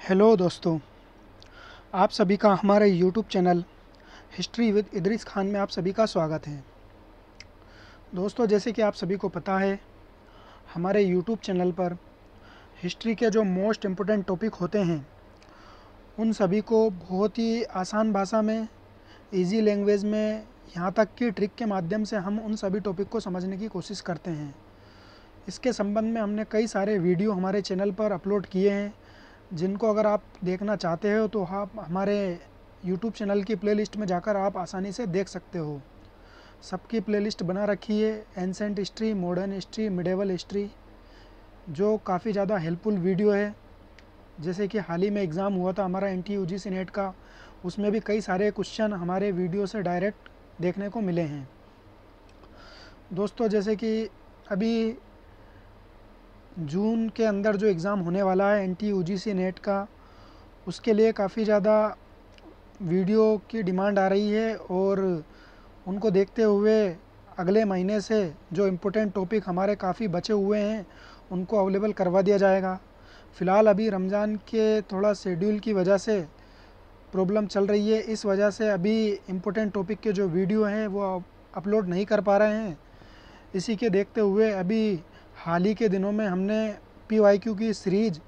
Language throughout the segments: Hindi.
हेलो दोस्तों, आप सभी का हमारे YouTube channel history with Idris Khan में आप सभी का स्वागत है। दोस्तों, जैसे कि आप सभी को पता है, हमारे यूट्यूब चैनल पर हिस्ट्री के जो मोस्ट इम्पोर्टेंट टॉपिक होते हैं उन सभी को बहुत ही आसान भाषा में, इजी लैंग्वेज में, यहाँ तक कि ट्रिक के माध्यम से हम उन सभी टॉपिक को समझने की कोशिश करते हैं। इसके संबंध में हमने कई सारे वीडियो हमारे चैनल पर अपलोड किए हैं, जिनको अगर आप देखना चाहते हो तो आप हमारे YouTube चैनल की प्लेलिस्ट में जाकर आप आसानी से देख सकते हो। सबकी प्लेलिस्ट बना रखी है, ancient history, modern history, medieval history, जो काफ़ी ज़्यादा हेल्पफुल वीडियो है। जैसे कि हाल ही में एग्ज़ाम हुआ था हमारा NT-UGC नेट का, उसमें भी कई सारे क्वेश्चन हमारे वीडियो से डायरेक्ट देखने को मिले हैं। दोस्तों, जैसे कि अभी जून के अंदर जो एग्ज़ाम होने वाला है NT-UGC नेट का, उसके लिए काफ़ी ज़्यादा वीडियो की डिमांड आ रही है और उनको देखते हुए अगले महीने से जो इम्पोर्टेंट टॉपिक हमारे काफ़ी बचे हुए हैं उनको अवेलेबल करवा दिया जाएगा। फ़िलहाल अभी रमज़ान के थोड़ा शेड्यूल की वजह से प्रॉब्लम चल रही है, इस वजह से अभी इम्पोर्टेंट टॉपिक के जो वीडियो हैं वो अपलोड नहीं कर पा रहे हैं। इसी के देखते हुए अभी हाल ही के दिनों में हमने PYQ की सीरीज़,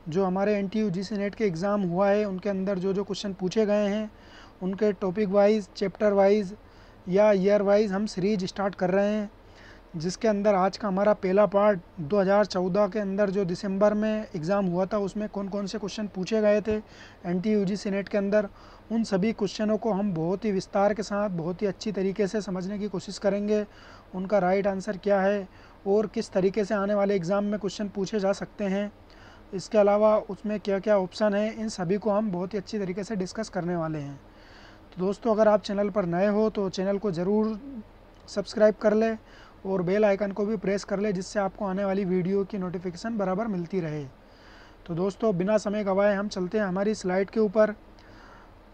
जो हमारे NT-UGC नेट के एग्ज़ाम हुआ है उनके अंदर जो जो क्वेश्चन पूछे गए हैं उनके टॉपिक वाइज, चैप्टर वाइज या ईयर वाइज हम सीरीज स्टार्ट कर रहे हैं, जिसके अंदर आज का हमारा पहला पार्ट 2014 के अंदर जो दिसंबर में एग्ज़ाम हुआ था उसमें कौन कौन से क्वेश्चन पूछे गए थे NT-UGC नेट के अंदर, उन सभी क्वेश्चनों को हम बहुत ही विस्तार के साथ, बहुत ही अच्छी तरीके से समझने की कोशिश करेंगे। उनका राइट आंसर क्या है और किस तरीके से आने वाले एग्ज़ाम में क्वेश्चन पूछे जा सकते हैं, इसके अलावा उसमें क्या क्या ऑप्शन है, इन सभी को हम बहुत ही अच्छी तरीके से डिस्कस करने वाले हैं। तो दोस्तों, अगर आप चैनल पर नए हो तो चैनल को ज़रूर सब्सक्राइब कर ले और बेल आइकन को भी प्रेस कर ले, जिससे आपको आने वाली वीडियो की नोटिफिकेशन बराबर मिलती रहे। तो दोस्तों, बिना समय गंवाए हम चलते हैं हमारी स्लाइड के ऊपर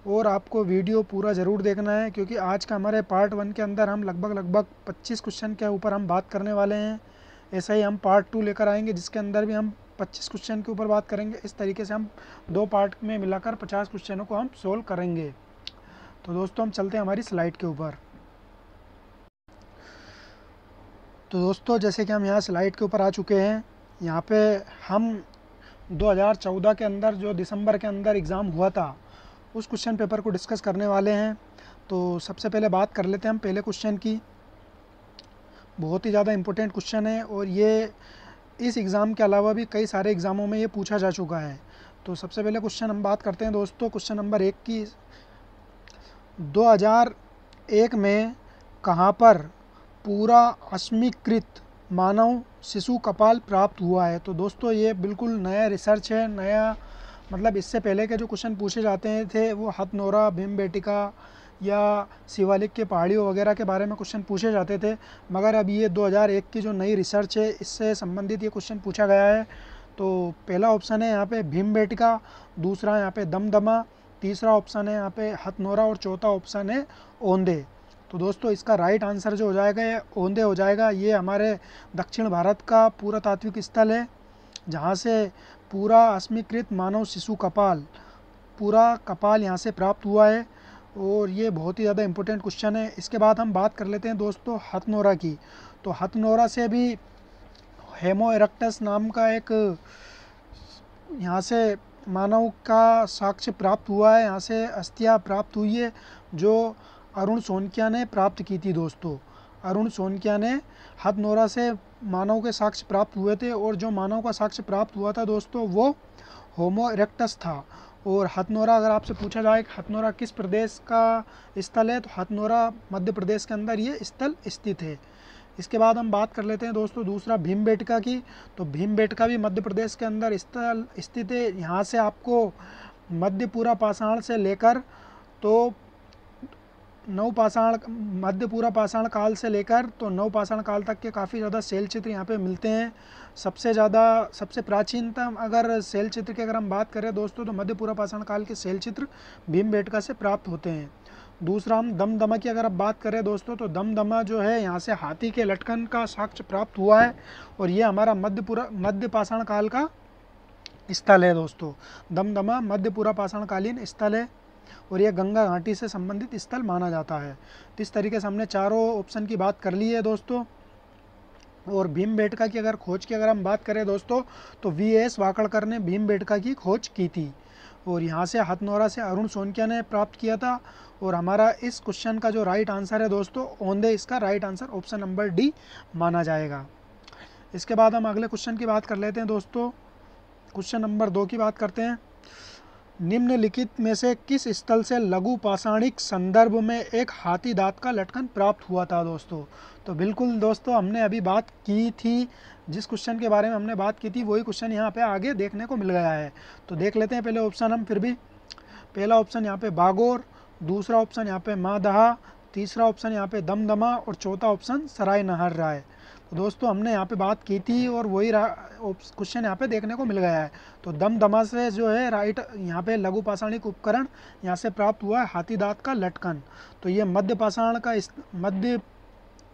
और आपको वीडियो पूरा ज़रूर देखना है, क्योंकि आज का हमारे पार्ट 1 के अंदर हम लगभग 25 क्वेश्चन के ऊपर हम बात करने वाले हैं। ऐसा ही हम पार्ट 2 लेकर आएंगे, जिसके अंदर भी हम 25 क्वेश्चन के ऊपर बात करेंगे। इस तरीके से हम 2 पार्ट में मिलाकर 50 क्वेश्चनों को हम सोल्व करेंगे। तो दोस्तों, हम चलते हैं हमारी स्लाइड के ऊपर। तो दोस्तों, जैसे कि हम यहाँ स्लाइड के ऊपर आ चुके हैं, यहाँ पे हम 2014 के अंदर जो दिसंबर के अंदर एग्ज़ाम हुआ था उस क्वेश्चन पेपर को डिस्कस करने वाले हैं। तो सबसे पहले बात कर लेते हैं हम पहले क्वेश्चन की। बहुत ही ज़्यादा इम्पोर्टेंट क्वेश्चन है और ये इस एग्ज़ाम के अलावा भी कई सारे एग्ज़ामों में ये पूछा जा चुका है। तो सबसे पहले क्वेश्चन हम बात करते हैं दोस्तों, क्वेश्चन नंबर 1 की। 2001 में कहाँ पर पूरा अस्मीकृत मानव शिशु कपाल प्राप्त हुआ है? तो दोस्तों, ये बिल्कुल नया रिसर्च है, नया मतलब इससे पहले के जो क्वेश्चन पूछे जाते थे वो हथनोरा, भीमबेटका या शिवालिक के पहाड़ियों वगैरह के बारे में क्वेश्चन पूछे जाते थे, मगर अब ये 2001 की जो नई रिसर्च है इससे संबंधित ये क्वेश्चन पूछा गया है। तो पहला ऑप्शन है यहाँ पे भीमबेटका, दूसरा यहाँ पे दमदमा, तीसरा ऑप्शन है यहाँ पे हथनोरा और चौथा ऑप्शन है ओंदे। तो दोस्तों, इसका राइट आंसर जो हो जाएगा ये ओंदे हो जाएगा। ये हमारे दक्षिण भारत का पुरातात्विक स्थल है, जहाँ से पूरा अस्मीकृत मानव शिशु कपाल, पूरा कपाल यहाँ से प्राप्त हुआ है और ये बहुत ही ज़्यादा इम्पोर्टेंट क्वेश्चन है। इसके बाद हम बात कर लेते हैं दोस्तों हथनोरा की। तो हथनोरा से भी होमो इरेक्टस नाम का एक यहाँ से मानव का साक्ष्य प्राप्त हुआ है, यहाँ से अस्थियाँ प्राप्त हुई है, जो अरुण सोनकिया ने प्राप्त की थी। दोस्तों, अरुण सोनकिया ने हथनोरा से मानव के साक्ष्य प्राप्त हुए थे और जो मानव का साक्ष्य प्राप्त हुआ था दोस्तों वो होमो इरेक्टस था। और हथनोरा, अगर आपसे पूछा जाए कि हथनोरा किस प्रदेश का स्थल है, तो हथनोरा मध्य प्रदेश के अंदर ये स्थल स्थित है। इसके बाद हम बात कर लेते हैं दोस्तों दूसरा भीमबेटका की। तो भीमबेटका भी मध्य प्रदेश के अंदर स्थल स्थित है। यहाँ से आपको मध्यपूरा पाषाण से लेकर तो मध्यपूरा पाषाण काल से लेकर तो नवपाषाण काल तक के काफ़ी ज़्यादा शैल चित्र यहाँ पे मिलते हैं। सबसे प्राचीनतम अगर शैल चित्र की अगर हम बात करें दोस्तों, तो मध्यपूरा पाषाण काल के शैल चित्र भीमबेटका से प्राप्त होते हैं। दूसरा हम दमदमा की अगर आप बात करें दोस्तों, तो दमदमा जो है यहाँ से हाथी के लटकन का साक्ष्य प्राप्त हुआ है और ये हमारा मध्य पाषाण काल का स्थल है दोस्तों। दमदमा मध्य पूरा पाषाणकालीन स्थल है और यह गंगा घाटी से संबंधित स्थल माना जाता है। तो इस तरीके से हमने चारों ऑप्शन की बात कर ली है दोस्तों। और भीमबेटका की अगर खोज की अगर हम बात करें दोस्तों, तो वी.एस. वाकड़कर ने भीमबेटका की खोज की थी और यहाँ से हथनौरा से अरुण सोनकिया ने प्राप्त किया था। और हमारा इस क्वेश्चन का जो राइट आंसर है दोस्तों, औंधे इसका right answer option number D माना जाएगा। इसके बाद हम अगले क्वेश्चन की बात कर लेते हैं दोस्तों। क्वेश्चन नंबर 2 की बात करते हैं। निम्नलिखित में से किस स्थल से लघु पाषाणिक संदर्भ में एक हाथी दांत का लटकन प्राप्त हुआ था दोस्तों? तो बिल्कुल दोस्तों, हमने अभी बात की थी, जिस क्वेश्चन के बारे में हमने बात की थी वही क्वेश्चन यहाँ पे आगे देखने को मिल गया है। तो देख लेते हैं पहले ऑप्शन हम फिर भी। पहला ऑप्शन यहाँ पे बागोर, दूसरा ऑप्शन यहाँ पे मादहा, तीसरा ऑप्शन यहाँ पे दमदमा और चौथा ऑप्शन सराय नहर राय। तो दोस्तों हमने यहाँ पे बात की थी और वही क्वेश्चन यहाँ पे देखने को मिल गया है। तो दमदमा से जो है राइट यहाँ पे लघु पाषाणिक उपकरण यहाँ से प्राप्त हुआ है हाथी दांत का लटकन। तो ये मध्य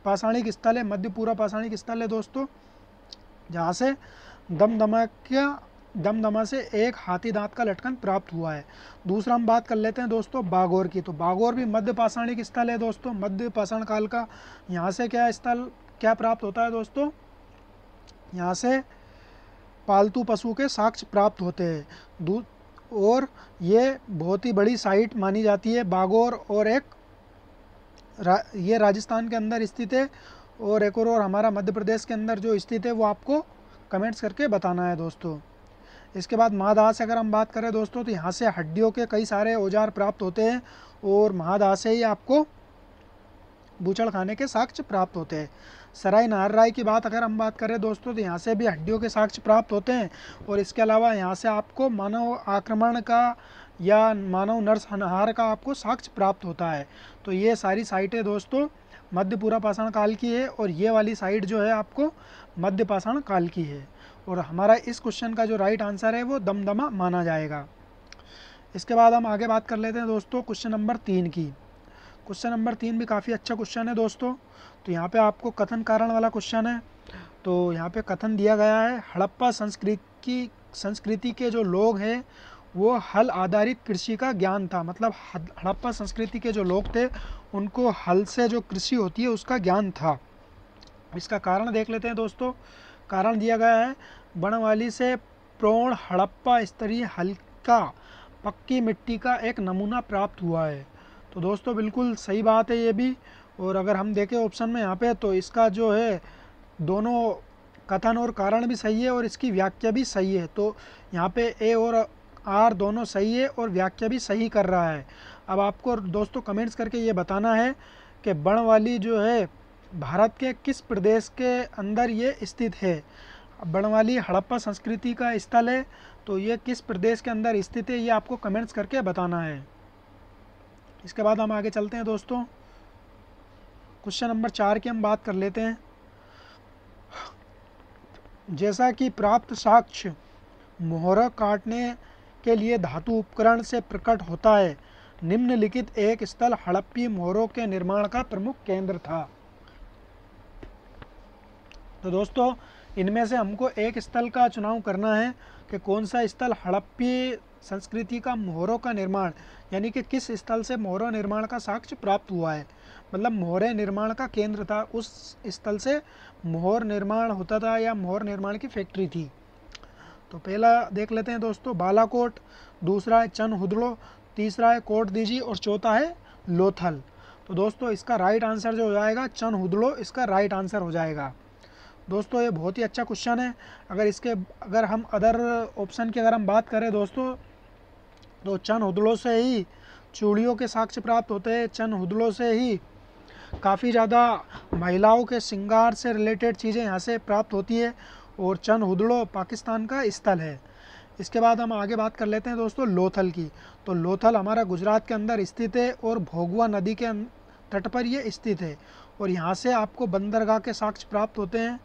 पाषाणिक स्थल है, मध्य पूरा पाषाणिक स्थल है दोस्तों, जहाँ से दमदमा से एक हाथी दांत का लटकन प्राप्त हुआ है। दूसरा हम बात कर लेते हैं दोस्तों बागोर की। तो बागोर भी मध्य पाषाणिक स्थल है दोस्तों, मध्य पाषाण काल का। यहाँ से क्या प्राप्त होता है दोस्तों? यहाँ से पालतू पशु के साक्ष्य प्राप्त होते हैं और ये बहुत ही बड़ी साइट मानी जाती है बागोर। और ये राजस्थान के अंदर स्थित है और एक और हमारा मध्य प्रदेश के अंदर जो स्थित है वो आपको कमेंट्स करके बताना है दोस्तों। इसके बाद महादाह से अगर हम बात करें दोस्तों, तो यहाँ से हड्डियों के कई सारे औजार प्राप्त होते हैं और महादाह से ही आपको बूचड़खाने के साक्ष्य प्राप्त होते हैं। सराय नहर राय की बात अगर हम बात करें दोस्तों, तो यहाँ से भी हड्डियों के साक्ष्य प्राप्त होते हैं और इसके अलावा यहाँ से आपको मानव आक्रमण का या मानव नरसंहार का आपको साक्ष्य प्राप्त होता है। तो ये सारी साइटें दोस्तों मध्य पूरा पाषाण काल की है और ये वाली साइट जो है आपको मध्य पाषाण काल की है। और हमारा इस क्वेश्चन का जो राइट आंसर है वो दमदमा माना जाएगा। इसके बाद हम आगे बात कर लेते हैं दोस्तों क्वेश्चन नंबर 3 की। क्वेश्चन नंबर 3 भी काफ़ी अच्छा क्वेश्चन है दोस्तों। तो यहाँ पे आपको कथन कारण वाला क्वेश्चन है। तो यहाँ पे कथन दिया गया है, हड़प्पा संस्कृति के जो लोग हैं वो हल आधारित कृषि का ज्ञान था। मतलब हड़प्पा संस्कृति के जो लोग थे उनको हल से जो कृषि होती है उसका ज्ञान था। इसका कारण देख लेते हैं दोस्तों। कारण दिया गया है, बनवाली से प्रौढ़ हड़प्पा स्तरीय हल्का पक्की मिट्टी का एक नमूना प्राप्त हुआ है। तो दोस्तों बिल्कुल सही बात है ये भी। और अगर हम देखें ऑप्शन में यहाँ पे, तो इसका जो है दोनों कथन और कारण भी सही है और इसकी व्याख्या भी सही है। तो यहाँ पे ए और आर दोनों सही है और व्याख्या भी सही कर रहा है। अब आपको दोस्तों कमेंट्स करके ये बताना है कि बनवाली जो है भारत के किस प्रदेश के अंदर ये स्थित है। बनवाली हड़प्पा संस्कृति का स्थल है, तो ये किस प्रदेश के अंदर स्थित है ये आपको कमेंट्स करके बताना है। इसके बाद हम आगे चलते हैं दोस्तों। क्वेश्चन नंबर 4 की हम बात कर लेते हैं। जैसा कि प्राप्त साक्ष्य मोहर काटने के लिए धातु उपकरण से प्रकट होता है, निम्नलिखित एक स्थल हड़प्पी मोहरों के निर्माण का प्रमुख केंद्र था। तो दोस्तों इनमें से हमको एक स्थल का चुनाव करना है कि कौन सा स्थल हड़प्पी संस्कृति का मोहरों का निर्माण, यानी कि किस स्थल से मोहरों निर्माण का साक्ष्य प्राप्त हुआ है। मतलब मोहरे निर्माण का केंद्र था, उस स्थल से मोहर निर्माण होता था या मोहर निर्माण की फैक्ट्री थी। तो पहला देख लेते हैं दोस्तों बालाकोट, दूसरा है चनहुदड़ो, तीसरा है कोटदीजी और चौथा है लोथल। तो दोस्तों इसका राइट आंसर जो हो जाएगा चनहुदड़ो, इसका राइट आंसर हो जाएगा। दोस्तों ये बहुत ही अच्छा क्वेश्चन है। अगर हम अदर ऑप्शन की अगर हम बात करें दोस्तों, तो चनहुदड़ो से ही चूड़ियों के साक्ष्य प्राप्त होते हैं। चनहुदड़ो से ही काफ़ी ज़्यादा महिलाओं के श्रृंगार से रिलेटेड चीज़ें यहाँ से प्राप्त होती है और चनहुदड़ो पाकिस्तान का स्थल है। इसके बाद हम आगे बात कर लेते हैं दोस्तों लोथल की। तो लोथल हमारा गुजरात के अंदर स्थित है और भोगवा नदी के तट पर ये स्थित है और यहाँ से आपको बंदरगाह के साक्ष्य प्राप्त होते हैं।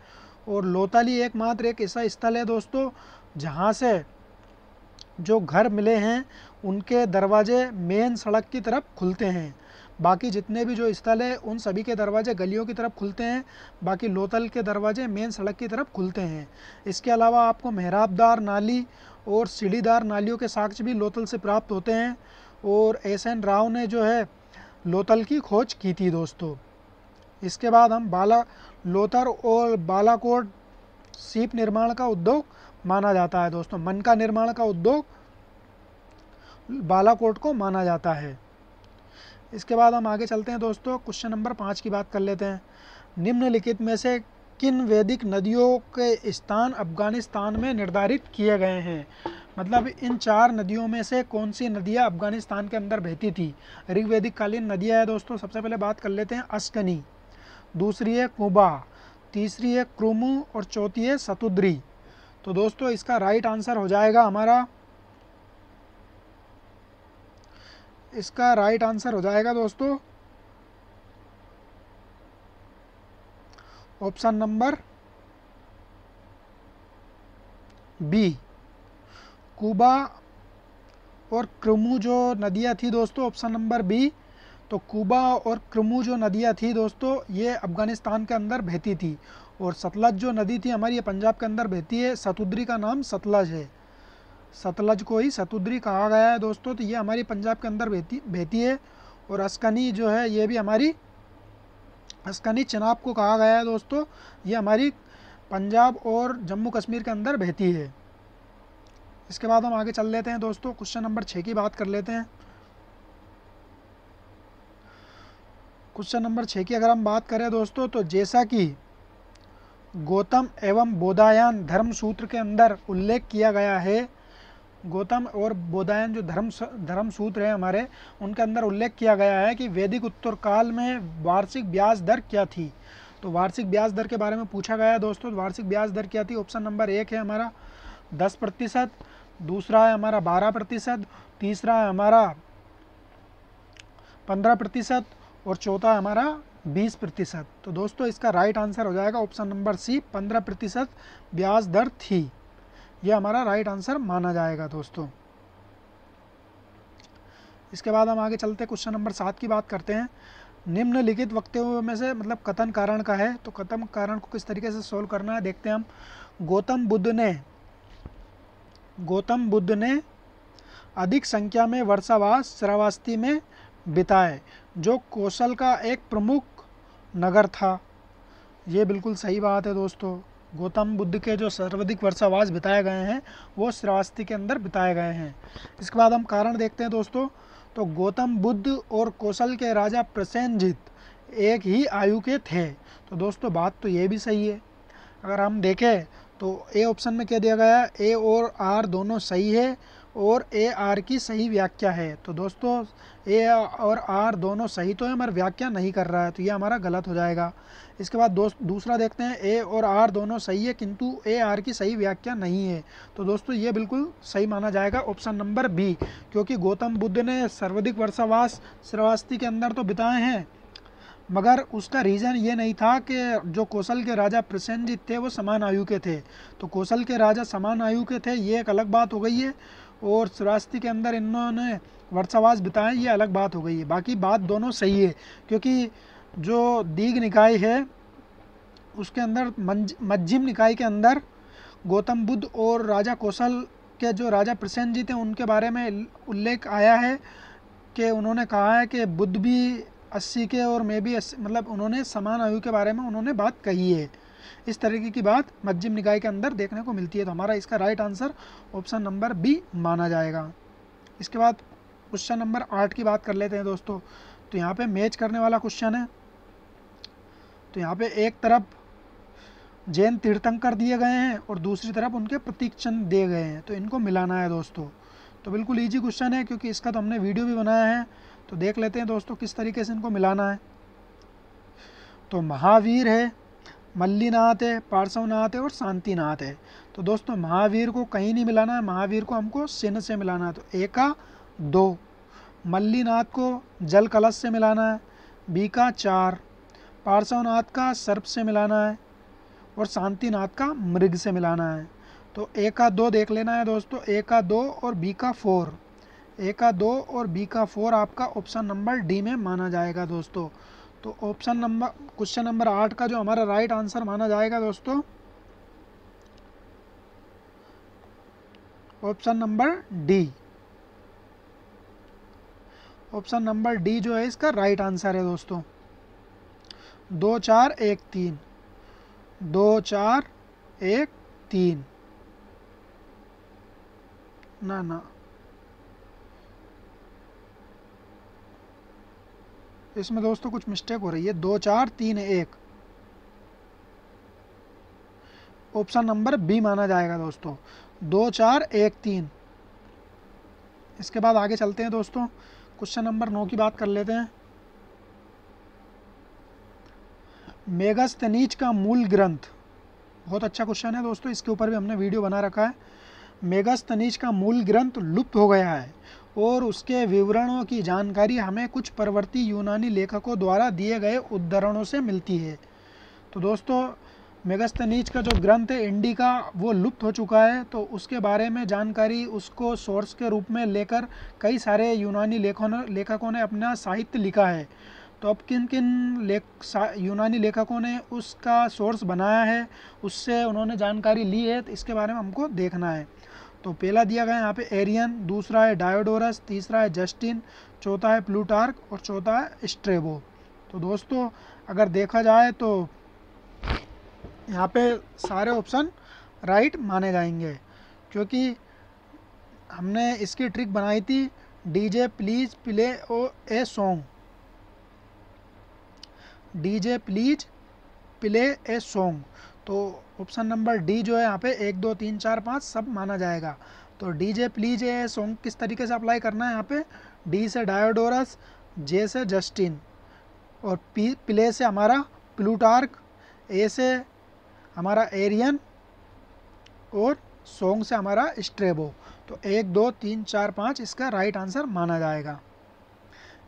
और लोथल ही एकमात्र एक ऐसा स्थल है दोस्तों जहाँ से जो घर मिले हैं उनके दरवाजे मेन सड़क की तरफ खुलते हैं। बाकी जितने भी जो स्थल है उन सभी के दरवाजे गलियों की तरफ खुलते हैं, बाकी लोथल के दरवाजे मेन सड़क की तरफ खुलते हैं। इसके अलावा आपको मेहराबदार नाली और सीढ़ीदार नालियों के साक्ष्य भी लोथल से प्राप्त होते हैं। और एस.एन. राव ने जो है लोथल की खोज की थी दोस्तों। इसके बाद हम लोथल और बालाकोट सीप निर्माण का उद्योग माना जाता है दोस्तों। मन का निर्माण का उद्योग बालाकोट को माना जाता है। इसके बाद हम आगे चलते हैं दोस्तों, क्वेश्चन नंबर 5 की बात कर लेते हैं। निम्नलिखित में से किन वैदिक नदियों के स्थान अफगानिस्तान में निर्धारित किए गए हैं? मतलब इन 4 नदियों में से कौन सी नदियाँ अफगानिस्तान के अंदर बहती थी? ऋग्वैदिक कालीन नदियाँ है दोस्तों। सबसे पहले बात कर लेते हैं अस्कनी, दूसरी है कुबा, तीसरी है क्रुमु और चौथी है सतुद्री। तो दोस्तों इसका राइट आंसर हो जाएगा हमारा, इसका राइट आंसर हो जाएगा दोस्तों ऑप्शन नंबर बी, कुबा और क्रुमु जो नदियाँ थी दोस्तों, ऑप्शन नंबर बी। तो कुबा और क्रुमु जो नदियाँ थी दोस्तों, ये अफ़गानिस्तान के अंदर बहती थी। और सतलज जो नदी थी हमारी, ये पंजाब के अंदर बहती है। सतुद्री का नाम सतलज है, सतलज को ही सतुद्री कहा गया है दोस्तों। तो ये हमारी पंजाब के अंदर बहती है। और अस्कनी जो है ये भी हमारी, अस्कनी चिनाब को कहा गया है दोस्तों, ये हमारी पंजाब और जम्मू कश्मीर के अंदर बहती है। इसके बाद हम आगे चल लेते हैं दोस्तों, क्वेश्चन नंबर 6 की बात कर लेते हैं। क्वेश्चन नंबर 6 की अगर हम बात करें दोस्तों, तो जैसा कि गौतम एवं बोधायन धर्म सूत्र के अंदर उल्लेख किया गया है, गौतम और बोधायन जो धर्म सूत्र है हमारे, उनके अंदर उल्लेख किया गया है कि वैदिक उत्तर काल में वार्षिक ब्याज दर क्या थी। तो वार्षिक ब्याज दर के बारे में पूछा गया है दोस्तों। वार्षिक ब्याज दर क्या थी? ऑप्शन नंबर 1 है हमारा 10%, दूसरा है हमारा 12%, तीसरा है हमारा 15% और चौथा है हमारा 20%। तो दोस्तों इसका राइट आंसर हो जाएगा ऑप्शन नंबर सी, 15% ब्याज दर थी। यह हमारा राइट आंसर माना जाएगा दोस्तों। इसके बाद हम आगे चलते क्वेश्चन नंबर 7 की बात करते हैं। निम्नलिखित वक्तव्यों में से, मतलब कथन कारण का है, तो कथन कारण को किस तरीके से सोल्व करना है देखते हैं हम। गौतम बुद्ध ने अधिक संख्या में वर्षावास श्रावस्ती में बिताए, जो कौशल का एक प्रमुख नगर था। ये बिल्कुल सही बात है दोस्तों। गौतम बुद्ध के जो सर्वाधिक वर्षावास बिताए गए हैं वो श्रावस्ती के अंदर बिताए गए हैं। इसके बाद हम कारण देखते हैं दोस्तों। तो गौतम बुद्ध और कौशल के राजा प्रसेनजित एक ही आयु के थे। तो दोस्तों बात तो ये भी सही है। अगर हम देखें तो ए ऑप्शन में क्या दिया गया है, ए और आर दोनों सही है और ए आर की सही व्याख्या है। तो दोस्तों ए और आर दोनों सही तो है मगर व्याख्या नहीं कर रहा है, तो ये हमारा गलत हो जाएगा। इसके बाद दूसरा देखते हैं, ए और आर दोनों सही है किंतु ए आर की सही व्याख्या नहीं है। तो दोस्तों ये बिल्कुल सही माना जाएगा ऑप्शन नंबर बी, क्योंकि गौतम बुद्ध ने सर्वाधिक वर्षावास श्रावस्ती के अंदर तो बिताए हैं, मगर उसका रीज़न ये नहीं था कि जो कौशल के राजा प्रसेनजित थे वो समान आयु के थे। तो कौशल के राजा समान आयु के थे, ये एक अलग बात हो गई है, और श्रावस्ती के अंदर इन्होंने वर्षावास बिताए, ये अलग बात हो गई है। बाकी बात दोनों सही है, क्योंकि जो दीघ निकाय है उसके अंदर, मध्यम निकाय के अंदर गौतम बुद्ध और राजा कौशल के जो राजा प्रसेनजित हैं उनके बारे में उल्लेख आया है कि उन्होंने कहा है कि बुद्ध भी 80 के और मैं भी 80, मतलब उन्होंने समान आयु के बारे में उन्होंने बात कही है। इस तरीके की बात मध्यम निकाय के अंदर देखने को मिलती है। तो हमारा इसका right answer option number B माना जाएगा। इसके बाद क्वेश्चन नंबर 8 की बात कर लेते हैं दोस्तों। तो यहाँ पे मैच करने वाला क्वेश्चन है। तो यहाँ पे एक तरफ जैन तीर्थंकर दिए गए हैं और दूसरी तरफ उनके प्रतीक चिन्ह दिए गए हैं, तो इनको मिलाना है दोस्तों। तो बिल्कुल ईजी क्वेश्चन है, क्योंकि इसका तो हमने वीडियो भी बनाया है। तो देख लेते हैं दोस्तों किस तरीके से इनको मिलाना है। तो महावीर है, मल्लीनाथ है, पार्श्वनाथ है और शांतिनाथ है। तो दोस्तों महावीर को कहीं नहीं मिलाना है, महावीर को हमको चिन्ह से मिलाना है। तो ए का 2, मल्लीनाथ को जल कलश से मिलाना है, बी का 4, पार्श्वनाथ का सर्प से मिलाना है और शांतिनाथ का मृग से मिलाना है। तो ए का 2 देख लेना है दोस्तों, ए का 2 और बी का 4, ए का 2 और बी का 4 आपका ऑप्शन नंबर डी में माना जाएगा दोस्तों। तो क्वेश्चन नंबर 8 का जो हमारा राइट आंसर माना जाएगा दोस्तों, option number D. Option number D जो है इसका राइट आंसर है दोस्तों। 2413, 2413। ना इसमें दोस्तों कुछ मिस्टेक हो रही है। 2431 ऑप्शन नंबर बी माना जाएगा दोस्तों। 2413। इसके बाद आगे चलते हैं दोस्तों, क्वेश्चन नंबर 9 की बात कर लेते हैं। मेगास्थनीज का मूल ग्रंथ, बहुत अच्छा क्वेश्चन है दोस्तों, इसके ऊपर भी हमने वीडियो बना रखा है। मेगास्थनीज का मूल ग्रंथ लुप्त हो गया है और उसके विवरणों की जानकारी हमें कुछ परवर्ती यूनानी लेखकों द्वारा दिए गए उद्धरणों से मिलती है। तो दोस्तों मेगास्थनीज का जो ग्रंथ है इंडिका वो लुप्त हो चुका है, तो उसके बारे में जानकारी उसको सोर्स के रूप में लेकर कई सारे यूनानी लेखकों ने अपना साहित्य लिखा है। तो अब किन किन यूनानी लेखकों ने उसका सोर्स बनाया है, उससे उन्होंने जानकारी ली है, तो इसके बारे में हमको देखना है। तो पहला दिया गया है यहाँ पे एरियन, दूसरा है डायोडोरस, तीसरा है जस्टिन, चौथा है प्लूटार्क और चौथा है स्ट्रेबो। तो दोस्तों अगर देखा जाए तो यहाँ पे सारे ऑप्शन राइट माने जाएंगे, क्योंकि हमने इसकी ट्रिक बनाई थी DJ please play oh a song, DJ please play a song. तो ऑप्शन नंबर डी जो है यहाँ पे 1 2 3 4 5 सब माना जाएगा। तो डीजे प्लीज ए सॉन्ग किस तरीके से अप्लाई करना है यहाँ पे, डी से डायोडोरस, जे से जस्टिन और प्ले से हमारा प्लूटार्क, ए से हमारा एरियन और सॉन्ग से हमारा स्ट्रेबो। तो 1 2 3 4 5 इसका राइट आंसर माना जाएगा।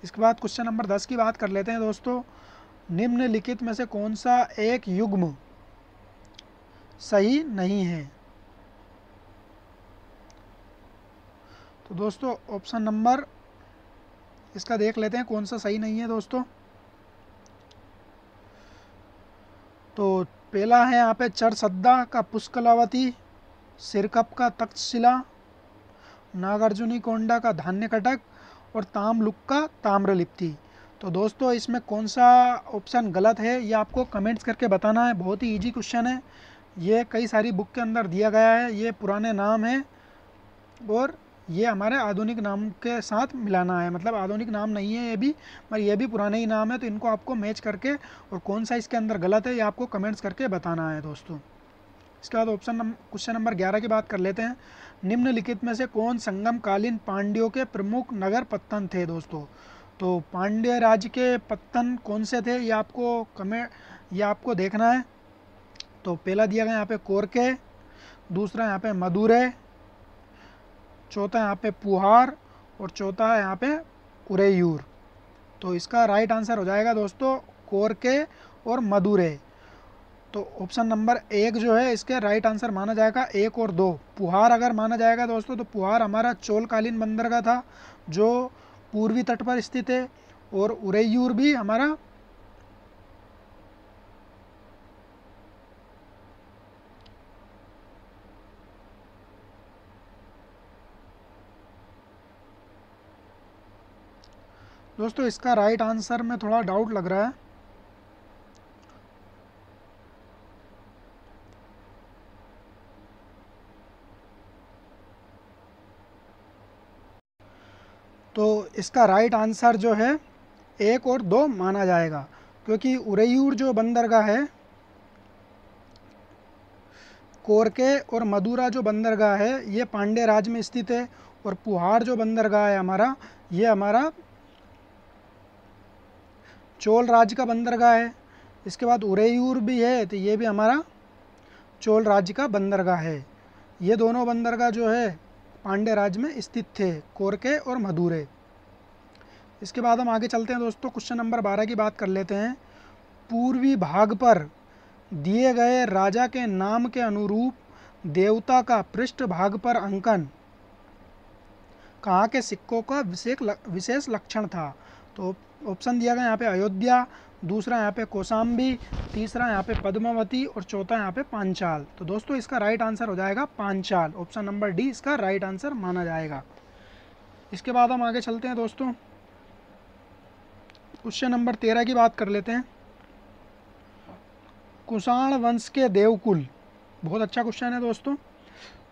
इसके बाद क्वेश्चन नंबर 10 की बात कर लेते हैं दोस्तों। निम्नलिखित में से कौन सा एक युग्म सही नहीं है। तो दोस्तों ऑप्शन नंबर इसका देख लेते हैं कौन सा सही नहीं है दोस्तों। तो पहला है यहाँ पे चरसद्दा का पुष्कलावती, सिरकप का तक्षशिला, नागार्जुनी कोंडा का धान्य कटक और ताम्लुक का ताम्रलिप्ति। तो दोस्तों इसमें कौन सा ऑप्शन गलत है ये आपको कमेंट्स करके बताना है। बहुत ही इजी क्वेश्चन है, ये कई सारी बुक के अंदर दिया गया है। ये पुराने नाम है और ये हमारे आधुनिक नाम के साथ मिलाना है, मतलब आधुनिक नाम नहीं है ये भी, पर ये भी पुराने ही नाम है। तो इनको आपको मैच करके और कौन सा इसके अंदर गलत है ये आपको कमेंट्स करके बताना है दोस्तों। इसके बाद क्वेश्चन नंबर 11 की बात कर लेते हैं। निम्नलिखित में से कौन संगमकालीन पांड्यों के प्रमुख नगर पत्तन थे दोस्तों। तो पांड्य राज्य के पत्तन कौन से थे ये आपको देखना है। तो पहला दिया गया यहाँ पे कोरके, दूसरा यहाँ पे मदुरै, चौथा यहाँ पे पुहार और चौथा है यहाँ पे उरेयूर। तो इसका राइट आंसर हो जाएगा दोस्तों कोरके और मदुरै। तो ऑप्शन नंबर 1 जो है इसके राइट आंसर माना जाएगा। 1 और 2 पुहार अगर माना जाएगा दोस्तों तो पुहार हमारा चोलकालीन बंदरगाह था जो पूर्वी तट पर स्थित है, और उरेयूर भी हमारा दोस्तों इसका राइट आंसर में थोड़ा डाउट लग रहा है। तो इसका राइट आंसर जो है 1 और 2 माना जाएगा, क्योंकि उरेयूर जो बंदरगाह है, कोरके और मदुरा जो बंदरगाह है ये पांड्य राज में स्थित है, और पुहार जो बंदरगाह है हमारा ये हमारा चोल राज्य का बंदरगाह है। इसके बाद उरेयूर भी है तो ये भी हमारा चोल राज्य का बंदरगाह है। ये दोनों बंदरगाह जो है पांड्य राज्य में स्थित थे, कोरके और मदुरै। इसके बाद हम आगे चलते हैं दोस्तों, क्वेश्चन नंबर 12 की बात कर लेते हैं। पूर्वी भाग पर दिए गए राजा के नाम के अनुरूप देवता का पृष्ठ भाग पर अंकन कहाँ के सिक्कों का विशेष लक्षण था। तो ऑप्शन दिया गया यहाँ पे अयोध्या, दूसरा यहाँ पे कौशाम्बी, तीसरा यहाँ पे पद्मावती और चौथा यहाँ पे पांचाल। तो दोस्तों इसका राइट आंसर हो जाएगा पांचाल। ऑप्शन नंबर डी इसका राइट आंसर माना जाएगा। इसके बाद हम आगे चलते हैं दोस्तों, क्वेश्चन नंबर 13 की बात कर लेते हैं। कुषाण वंश के देवकुल, बहुत अच्छा क्वेश्चन है दोस्तों।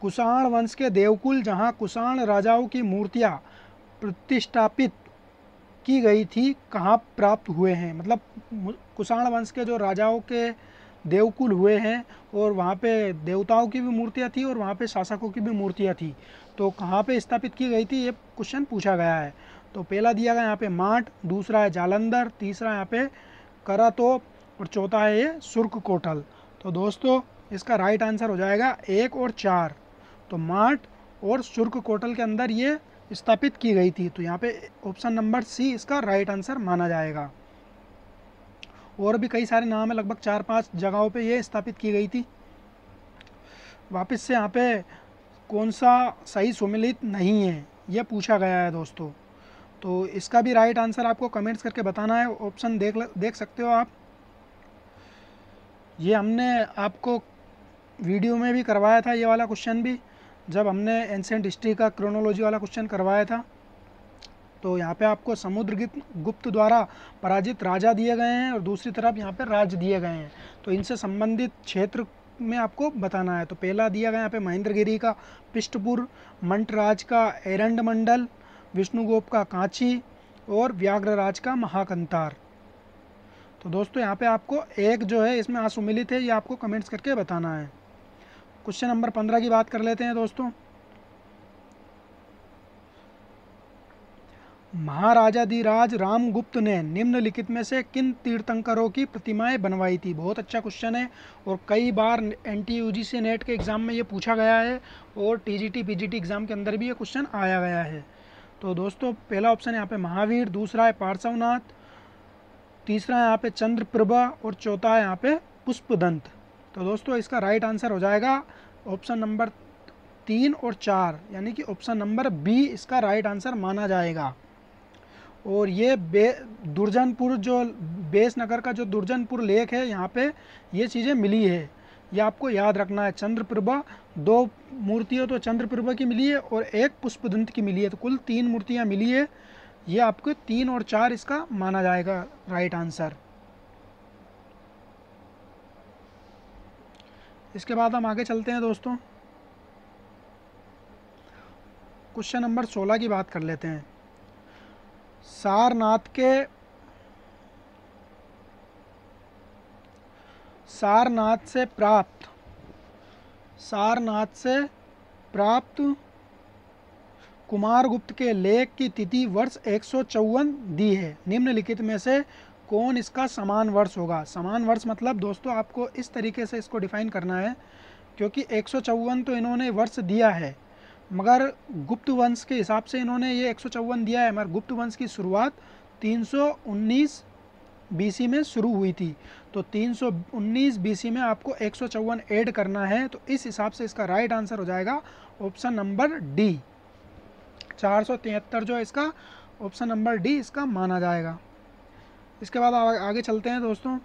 कुषाण वंश के देवकुल जहाँ कुषाण राजाओं की मूर्तियाँ प्रतिष्ठापित की गई थी, कहाँ प्राप्त हुए हैं। मतलब कुषाण वंश के जो राजाओं के देवकुल हुए हैं और वहाँ पे देवताओं की भी मूर्तियाँ थी और वहाँ पे शासकों की भी मूर्तियाँ थी, तो कहाँ पे स्थापित की गई थी, ये क्वेश्चन पूछा गया है। तो पहला दिया गया यहाँ पे माट, दूसरा है जालंधर, तीसरा यहाँ पे करातोप और चौथा है ये सुर्खकोटल। तो दोस्तों इसका राइट आंसर हो जाएगा 1 और 4। तो माट और सुर्खकोटल के अंदर ये स्थापित की गई थी, तो यहाँ पे ऑप्शन नंबर सी इसका राइट आंसर माना जाएगा। और भी कई सारे नाम है, लगभग 4-5 जगहों पे ये स्थापित की गई थी। वापस से यहाँ पे कौन सा सही सुमेलित नहीं है ये पूछा गया है दोस्तों। तो इसका भी राइट आंसर आपको कमेंट्स करके बताना है। ऑप्शन देख सकते हो आप। ये हमने आपको वीडियो में भी करवाया था, ये वाला क्वेश्चन भी, जब हमने एंशिएंट हिस्ट्री का क्रोनोलॉजी वाला क्वेश्चन करवाया था। तो यहाँ पे आपको समुद्रगुप्त द्वारा पराजित राजा दिए गए हैं और दूसरी तरफ यहाँ पे राज्य दिए गए हैं। तो इनसे संबंधित क्षेत्र में आपको बताना है। तो पहला दिया गया यहाँ पे महेंद्रगिरी का पिष्टपुर, मंटराज का एरंड मंडल, विष्णुगोप का कांची और व्याघ्रराज का महाकंतार। तो दोस्तों यहाँ पे आपको एक जो है इसमें असुमिलित है, ये आपको कमेंट्स करके बताना है। क्वेश्चन नंबर 15 की बात कर लेते हैं दोस्तों। महाराजाधिराज रामगुप्त ने निम्नलिखित में से किन तीर्थंकरों की प्रतिमाएं बनवाई थी। बहुत अच्छा क्वेश्चन है और कई बार NTUGC नेट के एग्ज़ाम में ये पूछा गया है और TGT PGT एग्ज़ाम के अंदर भी ये क्वेश्चन आया गया है। तो दोस्तों पहला ऑप्शन यहाँ पे महावीर, दूसरा है पार्श्वनाथ, तीसरा है यहाँ पे चंद्रप्रभा और चौथा है यहाँ पे पुष्पदंत। तो दोस्तों इसका राइट आंसर हो जाएगा ऑप्शन नंबर 3 और 4, यानी कि ऑप्शन नंबर बी इसका राइट आंसर माना जाएगा। और ये दुर्जनपुर जो बेसनगर का जो दुर्जनपुर लेक है, यहाँ पे ये चीज़ें मिली है, ये आपको याद रखना है। चंद्रप्रभा 2 मूर्तियाँ तो चंद्रप्रभा की मिली है और एक पुष्पदंत की मिली है, तो कुल 3 मूर्तियाँ मिली है। ये आपको 3 और 4 इसका माना जाएगा राइट आंसर। इसके बाद हम आगे चलते हैं दोस्तों, क्वेश्चन नंबर 16 की बात कर लेते हैं। सारनाथ से प्राप्त कुमारगुप्त के लेख की तिथि वर्ष 154 दी है। निम्नलिखित में से कौन इसका समान वर्ष होगा। समान वर्ष मतलब दोस्तों आपको इस तरीके से इसको डिफाइन करना है, क्योंकि 154 तो इन्होंने वर्ष दिया है, मगर गुप्त वंश के हिसाब से इन्होंने ये 154 दिया है, मगर गुप्त वंश की शुरुआत 319 BC में शुरू हुई थी। तो 319 BC में आपको 154 ऐड करना है, तो इस हिसाब से इसका राइट आंसर हो जाएगा ऑप्शन नंबर डी। 473 जो है इसका ऑप्शन नंबर डी इसका माना जाएगा। इसके बाद आगे चलते हैं दोस्तों,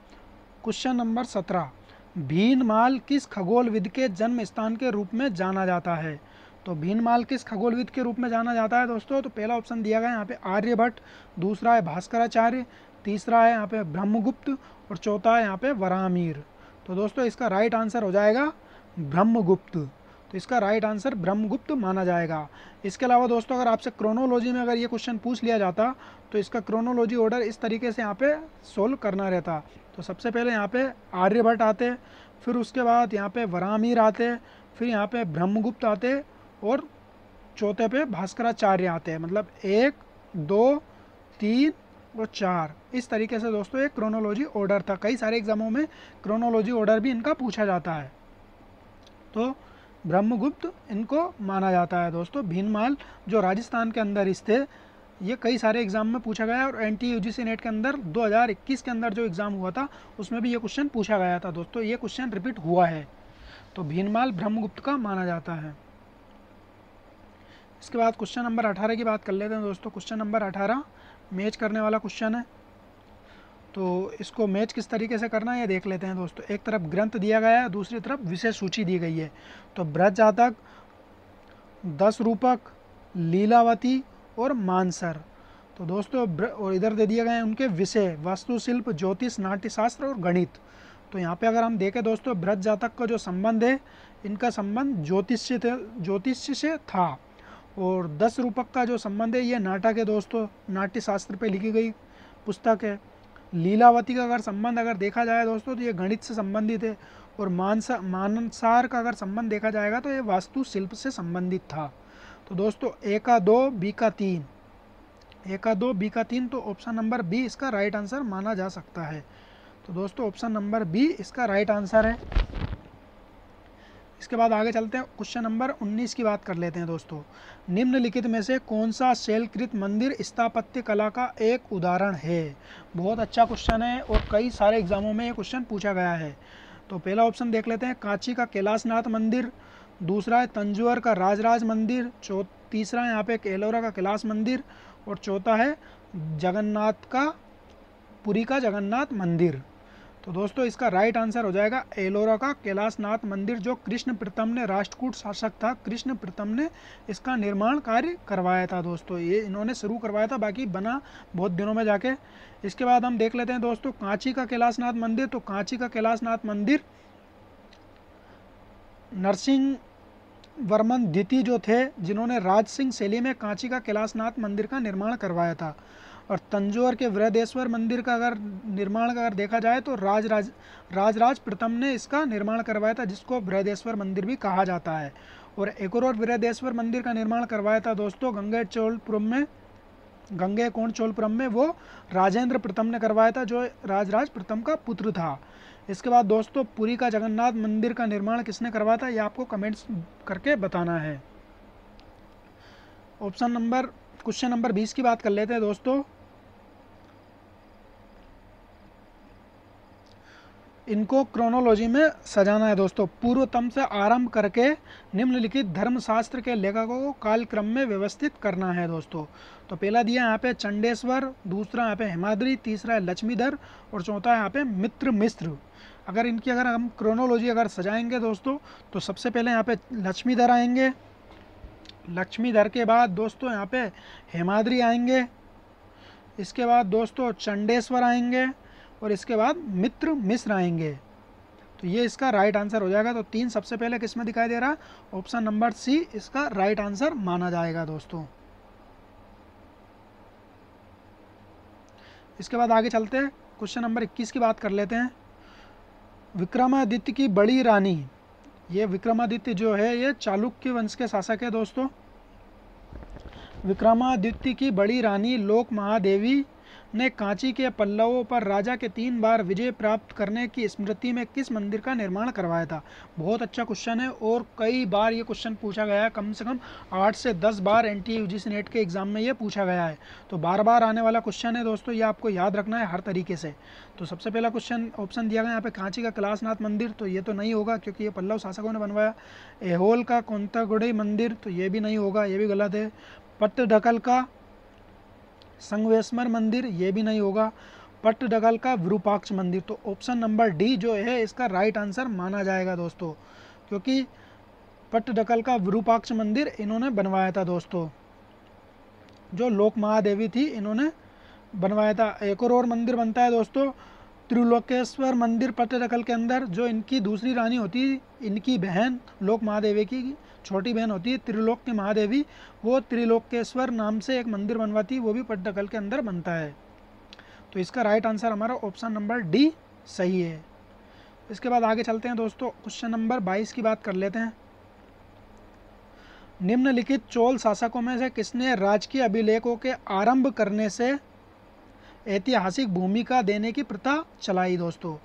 क्वेश्चन नंबर 17। भीनमाल किस खगोलविद के जन्म स्थान के रूप में जाना जाता है। तो भीनमाल किस खगोलविद के रूप में जाना जाता है दोस्तों। तो पहला ऑप्शन दिया गया है यहाँ पे आर्यभट्ट, दूसरा है भास्कराचार्य, तीसरा है यहाँ पे ब्रह्मगुप्त और चौथा है यहाँ पे वराहमिहिर। तो दोस्तों इसका राइट आंसर हो जाएगा ब्रह्मगुप्त। तो इसका राइट आंसर ब्रह्मगुप्त माना जाएगा। इसके अलावा दोस्तों अगर आपसे क्रोनोलॉजी में अगर ये क्वेश्चन पूछ लिया जाता तो इसका क्रोनोलॉजी ऑर्डर इस तरीके से यहाँ पे सोल्व करना रहता। तो सबसे पहले यहाँ पे आर्यभट्ट आते, फिर उसके बाद यहाँ पे वराहमिहिर आते, फिर यहाँ पे ब्रह्मगुप्त आते और चौथे पे भास्कराचार्य आते हैं। मतलब 1, 2, 3 और 4 इस तरीके से दोस्तों एक क्रोनोलॉजी ऑर्डर था। कई सारे एग्जामों में क्रोनोलॉजी ऑर्डर भी इनका पूछा जाता है। तो ब्रह्मगुप्त इनको माना जाता है दोस्तों। भीनमाल जो राजस्थान के अंदर स्थित, ये कई सारे एग्जाम में पूछा गया है और NTUGC नेट के अंदर 2021 के अंदर जो एग्ज़ाम हुआ था उसमें भी ये क्वेश्चन पूछा गया था दोस्तों। ये क्वेश्चन रिपीट हुआ है, तो भीनमाल ब्रह्मगुप्त का माना जाता है। इसके बाद क्वेश्चन नंबर 18 की बात कर लेते हैं दोस्तों। क्वेश्चन नंबर 18, मैच करने वाला क्वेश्चन है। तो इसको मैच किस तरीके से करना है ये देख लेते हैं दोस्तों। एक तरफ ग्रंथ दिया गया है, दूसरी तरफ विषय सूची दी गई है। तो बृहत जातक, 10 रूपक, लीलावती और मानसर। तो दोस्तों और इधर दे दिए गए हैं उनके विषय, वास्तुशिल्प, ज्योतिष, नाट्यशास्त्र और गणित। तो यहाँ पे अगर हम देखें दोस्तों, बृहत जातक का जो संबंध है, इनका संबंध ज्योतिष से था। और 10 रूपक का जो संबंध है ये नाटक है दोस्तों, नाट्यशास्त्र पे लिखी गई पुस्तक है। लीलावती का अगर संबंध अगर देखा जाए दोस्तों तो ये गणित से संबंधित है। और मानसार का अगर संबंध देखा जाएगा तो ये वास्तुशिल्प से संबंधित था। तो दोस्तों ए का 2, बी का 3, ए का 2, बी का 3, तो ऑप्शन नंबर बी इसका राइट आंसर माना जा सकता है। तो दोस्तों ऑप्शन नंबर बी इसका राइट आंसर है। इसके बाद आगे चलते हैं, क्वेश्चन नंबर 19 की बात कर लेते हैं दोस्तों। निम्नलिखित में से कौन सा शैलकृत मंदिर स्थापत्य कला का एक उदाहरण है? बहुत अच्छा क्वेश्चन है और कई सारे एग्जामों में ये क्वेश्चन पूछा गया है। तो पहला ऑप्शन देख लेते हैं, कांची का कैलाशनाथ मंदिर। दूसरा है तंजौर का राजराज मंदिर। तीसरा है यहाँ पे एलोरा का कैलाश मंदिर। और चौथा है जगन्नाथ का, पुरी का जगन्नाथ मंदिर। तो दोस्तों इसका राइट आंसर हो जाएगा एलोरा का कैलाशनाथ मंदिर, जो कृष्ण प्रथम ने, राष्ट्रकूट शासक था कृष्ण प्रथम ने इसका निर्माण कार्य करवाया था दोस्तों। ये इन्होंने शुरू करवाया था, बाकी बना बहुत दिनों में जाके। इसके बाद हम देख लेते हैं दोस्तों कांची का कैलाशनाथ मंदिर। तो कांची का कैलाशनाथ मंदिर नरसिंह वर्मन द्वितीय जो थे, जिन्होंने राज सिंह शैली में कांची का कैलाशनाथ मंदिर का निर्माण करवाया था। और तंजौर के बृहदेश्वर मंदिर का अगर निर्माण अगर देखा जाए तो राजराज प्रथम ने इसका निर्माण करवाया था, जिसको बृहदेश्वर मंदिर भी कहा जाता है। और एक और बृहदेश्वर मंदिर का निर्माण करवाया था दोस्तों गंगैकोंड चोलपुरम में, वो राजेंद्र प्रथम ने करवाया था, जो राजराज प्रथम का पुत्र था। इसके बाद दोस्तों पुरी का जगन्नाथ मंदिर का निर्माण किसने करवाया था, ये आपको कमेंट्स करके बताना है। क्वेश्चन नंबर 20 की बात कर लेते हैं दोस्तों। इनको क्रोनोलॉजी में सजाना है दोस्तों, पूर्वतम से आरंभ करके निम्नलिखित धर्मशास्त्र के लेखकों को कालक्रम में व्यवस्थित करना है दोस्तों। तो पहला दिया यहाँ पे चंडेश्वर, दूसरा यहाँ पे हेमाद्री, तीसरा है लक्ष्मीधर और चौथा है यहाँ पे मित्र। अगर हम क्रोनोलॉजी अगर सजाएंगे दोस्तों तो सबसे पहले यहाँ पे लक्ष्मीधर आएंगे, लक्ष्मीधर के बाद दोस्तों यहाँ पे हेमाद्री आएंगे, इसके बाद दोस्तों चंडेश्वर आएंगे और इसके बाद मित्र आएंगे। तो ये इसका राइट आंसर हो जाएगा। तो 3 सबसे पहले किस में दिखाई दे रहा है, ऑप्शन नंबर सी इसका राइट आंसर माना जाएगा दोस्तों। इसके बाद आगे चलते हैं, क्वेश्चन नंबर 21 की बात कर लेते हैं। विक्रमादित्य की बड़ी रानी, ये विक्रमादित्य जो है ये चालुक्य वंश के शासक है दोस्तों। विक्रमादित्य की बड़ी रानी लोक महादेवी ने कांची के पल्लवों पर राजा के 3 बार विजय प्राप्त करने की स्मृति में किस मंदिर का निर्माण करवाया था? बहुत अच्छा क्वेश्चन है और कई बार ये क्वेश्चन पूछा गया है, कम से कम 8 से 10 बार एनटीए यूजीसी नेट के एग्जाम में ये पूछा गया है। तो बार बार आने वाला क्वेश्चन है दोस्तों, ये आपको याद रखना है हर तरीके से। तो सबसे पहला क्वेश्चन ऑप्शन दिया गया यहाँ पे कांची का कैलाशनाथ मंदिर, तो ये तो नहीं होगा क्योंकि ये पल्लव शासकों ने बनवाया। एहोल का कोंतागुड़ी मंदिर, तो ये भी नहीं होगा, ये भी गलत है। पट्टडकल का संगमेश्वर मंदिर, ये भी नहीं होगा। पट्टडकल का विरूपाक्ष मंदिर, तो ऑप्शन नंबर डी जो है इसका राइट आंसर माना जाएगा दोस्तों, क्योंकि पट्टडकल का विरूपाक्ष मंदिर इन्होंने बनवाया था दोस्तों, जो लोक महादेवी थी इन्होंने बनवाया था। एक और मंदिर बनता है दोस्तों त्रिलोकेश्वर मंदिर पट्टडकल के अंदर, जो इनकी दूसरी रानी होती है, इनकी बहन लोक महादेवी की छोटी बहन होती है त्रिलोक की महादेवी, वो त्रिलोकेश्वर नाम से एक मंदिर बनवाती है, वो भी पट्टडकल के अंदर बनता है। तो इसका राइट आंसर हमारा ऑप्शन नंबर डी सही है। इसके बाद आगे चलते हैं दोस्तों, क्वेश्चन नंबर 22 की बात कर लेते हैं। निम्नलिखित चोल शासकों में से किसने राजकीय अभिलेखों के आरंभ करने से ऐतिहासिक भूमिका देने की प्रथा चलाई दोस्तों?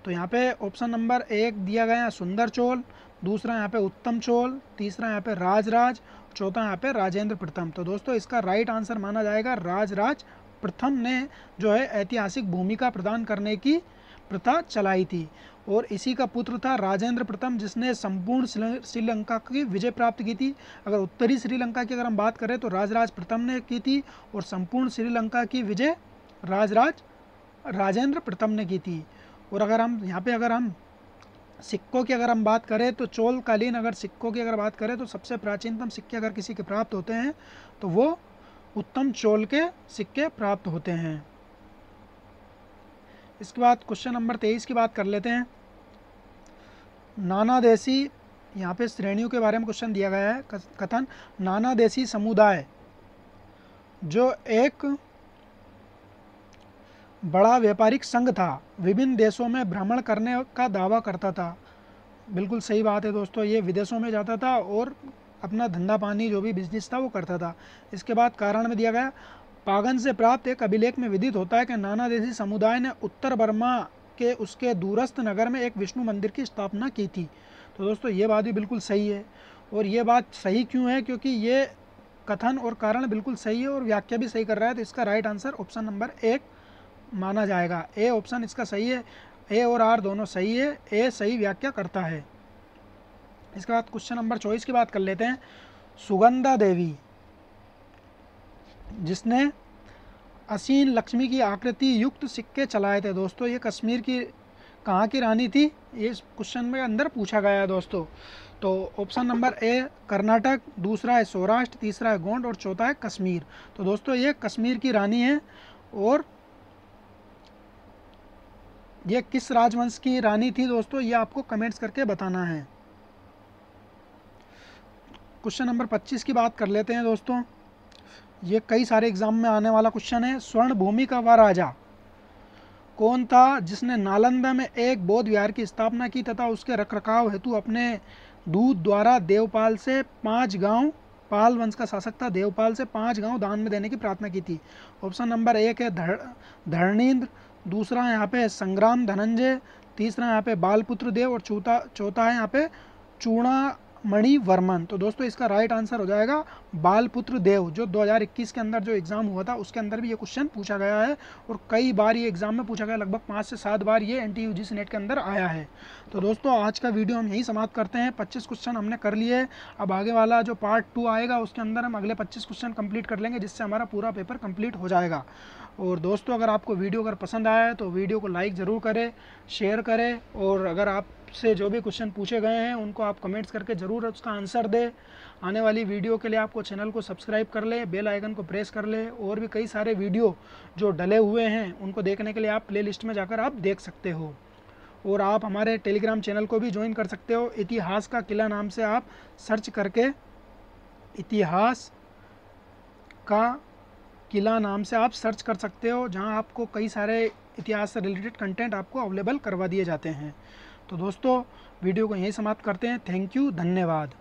तो यहाँ पे ऑप्शन नंबर 1 दिया गया है सुंदर चोल, दूसरा यहाँ पे उत्तम चोल, तीसरा यहाँ पे राजराज, चौथा यहाँ पे राजेंद्र प्रथम। तो दोस्तों इसका राइट आंसर माना जाएगा राजराज प्रथम ने जो है ऐतिहासिक भूमिका प्रदान करने की प्रथा चलाई थी। और इसी का पुत्र था राजेंद्र प्रथम, जिसने संपूर्ण श्रीलंका की विजय प्राप्त की थी। अगर उत्तरी श्रीलंका की अगर हम बात करें तो राजराज प्रथम ने की थी, और संपूर्ण श्रीलंका की विजय राजेंद्र प्रथम ने की थी। और अगर हम यहाँ पे अगर हम सिक्कों की अगर हम बात करें तो चोलकालीन अगर सिक्कों की अगर बात करें तो सबसे प्राचीनतम सिक्के अगर किसी के प्राप्त होते हैं तो वो उत्तम चोल के सिक्के प्राप्त होते हैं। इसके बाद क्वेश्चन नंबर 23 की बात कर लेते हैं। नाना देशी, यहाँ पे श्रेणियों के बारे में क्वेश्चन दिया गया है। कथन, नाना देशी समुदाय जो एक बड़ा व्यापारिक संघ था, विभिन्न देशों में भ्रमण करने का दावा करता था। बिल्कुल सही बात है दोस्तों, ये विदेशों में जाता था और अपना धंधा पानी जो भी बिजनेस था वो करता था। इसके बाद कारण में दिया गया, पागन से प्राप्त एक अभिलेख में विदित होता है कि नाना देशी समुदाय ने उत्तर बर्मा के उसके दूरस्थ नगर में एक विष्णु मंदिर की स्थापना की थी। तो दोस्तों ये बात भी बिल्कुल सही है। और ये बात सही क्यों है? क्योंकि ये कथन और कारण बिल्कुल सही है और व्याख्या भी सही कर रहा है। तो इसका राइट आंसर ऑप्शन नंबर 1 माना जाएगा। ए ऑप्शन इसका सही है। ए और आर दोनों सही है। ए सही व्याख्या करता है। इसके बाद क्वेश्चन नंबर 24 की बात कर लेते हैं। सुगंधा देवी, जिसने असीन लक्ष्मी की आकृति युक्त सिक्के चलाए थे। दोस्तों ये कश्मीर की कहाँ की रानी थी? ये क्वेश्चन में अंदर पूछा गया है दोस्तों। तो ऑप्शन नंबर ए कर्नाटक, दूसरा है सौराष्ट्र, तीसरा है गोंड और चौथा है कश्मीर। तो दोस्तों ये कश्मीर की रानी है। और ये किस राजवंश की रानी थी दोस्तों, ये आपको कमेंट्स करके बताना है। क्वेश्चन नंबर 25 की बात कर लेते हैं दोस्तों। ये कई सारे एग्जाम में आने वाला क्वेश्चन है। स्वर्ण भूमि का वह राजा कौन था जिसने नालंदा में एक बौद्ध विहार की स्थापना की तथा उसके रखरखाव हेतु अपने दूत द्वारा देवपाल से 5 गांव, पाल वंश का शासक था, देवपाल से 5 गांव दान में देने की प्रार्थना की थी। ऑप्शन नंबर 1 है धरणींद्र, दूसरा यहाँ पे संग्राम धनंजय, तीसरा यहाँ पे बालपुत्र देव और चौथा है यहाँ पे चूड़ामणि वर्मन। तो दोस्तों इसका राइट आंसर हो जाएगा बालपुत्र देव, जो 2021 के अंदर जो एग्जाम हुआ था उसके अंदर भी ये क्वेश्चन पूछा गया है और कई बार ये एग्जाम में पूछा गया, लगभग 5 से 7 बार ये NTUGC नेट के अंदर आया है। तो दोस्तों आज का वीडियो हम यहीं समाप्त करते हैं। 25 क्वेश्चन हमने कर लिए। अब आगे वाला जो पार्ट 2 आएगा उसके अंदर हम अगले 25 क्वेश्चन कंप्लीट कर लेंगे, जिससे हमारा पूरा पेपर कंप्लीट हो जाएगा। और दोस्तों अगर आपको वीडियो अगर पसंद आया है तो वीडियो को लाइक ज़रूर करें, शेयर करें, और अगर आपसे जो भी क्वेश्चन पूछे गए हैं उनको आप कमेंट्स करके ज़रूर उसका आंसर दें। आने वाली वीडियो के लिए आपको चैनल को सब्सक्राइब कर ले, बेल आइकन को प्रेस कर ले, और भी कई सारे वीडियो जो डले हुए हैं उनको देखने के लिए आप प्लेलिस्ट में जाकर आप देख सकते हो। और आप हमारे टेलीग्राम चैनल को भी ज्वाइन कर सकते हो। इतिहास का किला नाम से आप सर्च करके, इतिहास का किला नाम से आप सर्च कर सकते हो, जहां आपको कई सारे इतिहास से रिलेटेड कंटेंट आपको अवेलेबल करवा दिए जाते हैं। तो दोस्तों वीडियो को यहीं समाप्त करते हैं। थैंक यू, धन्यवाद।